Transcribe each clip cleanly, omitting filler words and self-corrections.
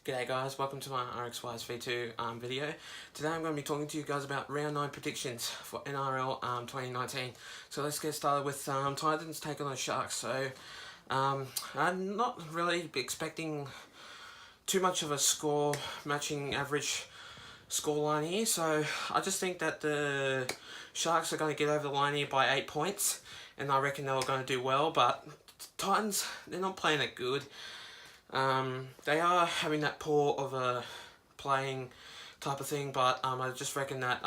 G'day guys, welcome to my Rxys V2 video. Today I'm going to be talking to you guys about round 9 predictions for NRL 2019. So let's get started with Titans taking on Sharks. So I'm not really expecting too much of a score matching average scoreline here. So I just think that the Sharks are going to get over the line here by 8 points. And I reckon they're going to do well, but Titans, they're not playing that good. They are having that poor of a playing type of thing, but I just reckon that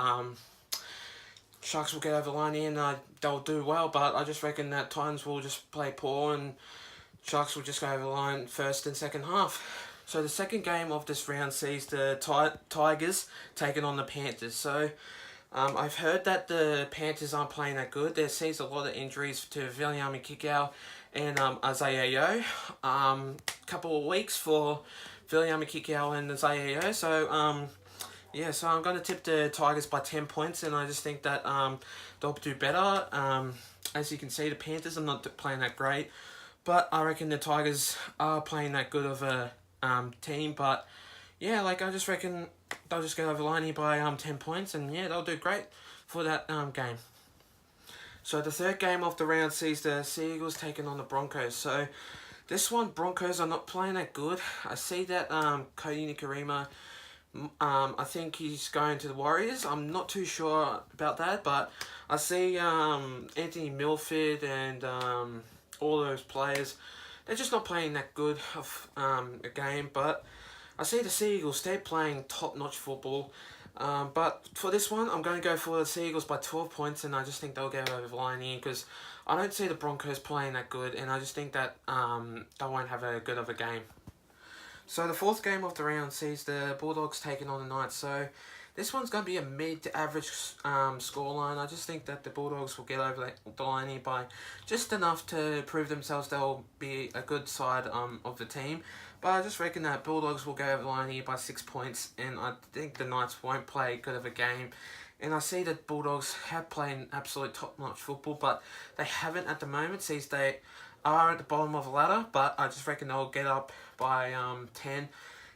Sharks will get over the line here and they'll do well, but I just reckon that Titans will just play poor and Sharks will just go over the line first and second half. So the second game of this round sees the Tigers taking on the Panthers. So I've heard that the Panthers aren't playing that good. There sees a lot of injuries to Viliami Kikau and Isaiah Yeo. Couple of weeks for Viliami Kikau and Isaiah Yeo. So yeah, so I'm going to tip the Tigers by 10 points, and I just think that they'll do better. As you can see, the Panthers are not playing that great, but I reckon the Tigers are playing that good of a team. But yeah, like I just reckon they'll just get over the line here by 10 points, and yeah, they'll do great for that game. So the third game of the round sees the Seagulls taking on the Broncos. So this one, Broncos are not playing that good. I see that Cody Nikorima, I think he's going to the Warriors. I'm not too sure about that, but I see Anthony Milford and all those players, they're just not playing that good of a game. But I see the Seagulls, they're playing top-notch football. But for this one, I'm going to go for the Seagulls by 12 points, and I just think they'll get over the line here because I don't see the Broncos playing that good, and I just think that they won't have a good of a game. So the fourth game of the round sees the Bulldogs taking on the Knights. So this one's going to be a mid to average scoreline. I just think that the Bulldogs will get over the line here by just enough to prove themselves they'll be a good side of the team. But I just reckon that Bulldogs will go over the line here by 6 points, and I think the Knights won't play good of a game. And I see that Bulldogs have played absolute top-notch football, but they haven't at the moment, since they are at the bottom of the ladder. But I just reckon they'll get up by 10,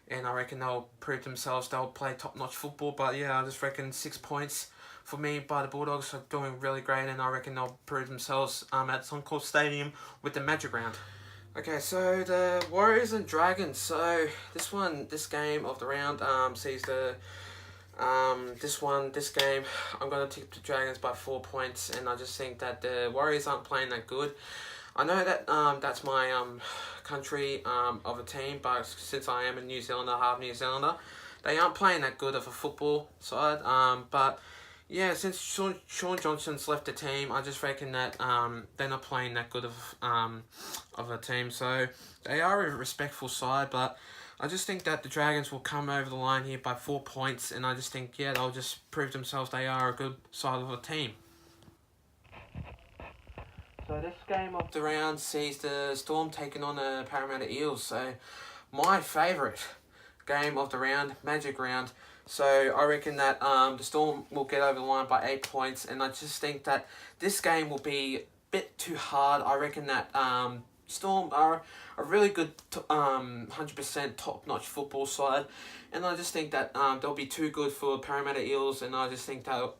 and I reckon they'll prove themselves they'll play top-notch football. But yeah, I just reckon 6 points for me by the Bulldogs are doing really great, and I reckon they'll prove themselves at Suncorp Stadium with the Magic Round. Okay, so the Warriors and Dragons. So this game of the round sees the this game I'm going to tip the Dragons by 4 points, and I just think that the Warriors aren't playing that good. I know that that's my country of a team, but since I am a New Zealander, half New Zealander, they aren't playing that good of a football side. But yeah, since Sean Johnson's left the team, I just reckon that they're not playing that good of a team. So they are a respectful side, but I just think that the Dragons will come over the line here by 4 points, and I just think, yeah, they'll just prove themselves they are a good side of a team. So this game of the round sees the Storm taking on the Parramatta Eels. So my favourite game of the round, Magic Round. So I reckon that the Storm will get over the line by 8 points, and I just think that this game will be a bit too hard. I reckon that Storm are a really good 100% top-notch football side, and I just think that they'll be too good for Parramatta Eels, and I just think that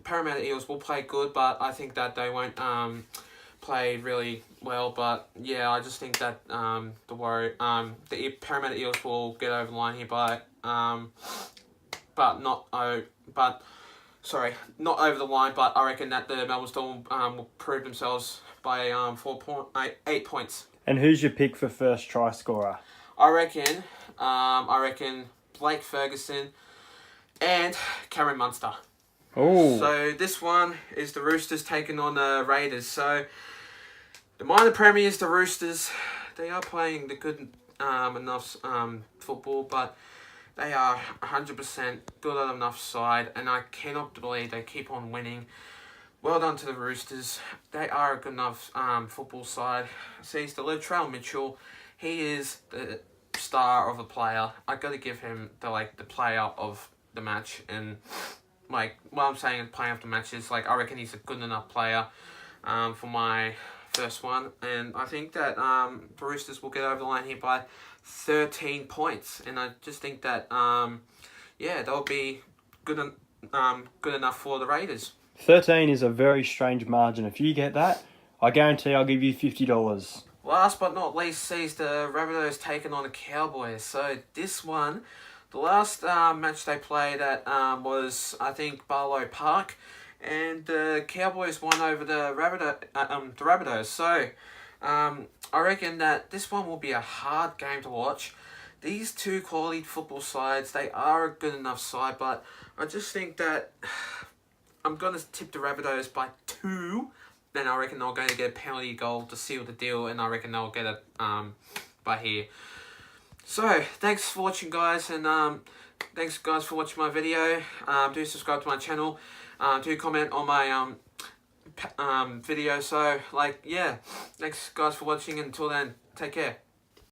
Parramatta Eels will play good, but I think that they won't play really well. But yeah, I just think that the Parramatta Eels will get over the line here by not over the line, but I reckon that the Melbourne Storm will prove themselves by 8 points. And who's your pick for first try scorer? I reckon Blake Ferguson and Cameron Munster. Oh. So this one is the Roosters taking on the Raiders. So the minor premiers, the Roosters, they are playing the good enough football, but they are 100% good enough side, and I cannot believe they keep on winning. Well done to the Roosters. They are a good enough football side. See, the Latrell Mitchell, he is the star of a player. I got to give him the player of the match, and what I'm saying player of the match is I reckon he's a good enough player for my first one, and I think that the Roosters will get over the line here by 13 points, and I just think that yeah, that'll be good good enough for the Raiders. 13 is a very strange margin. If you get that, I guarantee I'll give you $50. Last but not least sees the Rabbitohs taking on the Cowboys. So this one, the last match they played at was, I think, Barlow Park, and the Cowboys won over the Rabbitohs. So I reckon that this one will be a hard game to watch. These two quality football sides, they are a good enough side, but I just think that I'm going to tip the Rabbitohs by 2. Then I reckon they're going to get a penalty goal to seal the deal, and I reckon they'll get it by here. So, thanks for watching, guys, and thanks, guys, for watching my video. Do subscribe to my channel. Do comment on my video. So, like, yeah, thanks, guys, for watching. Until then, take care.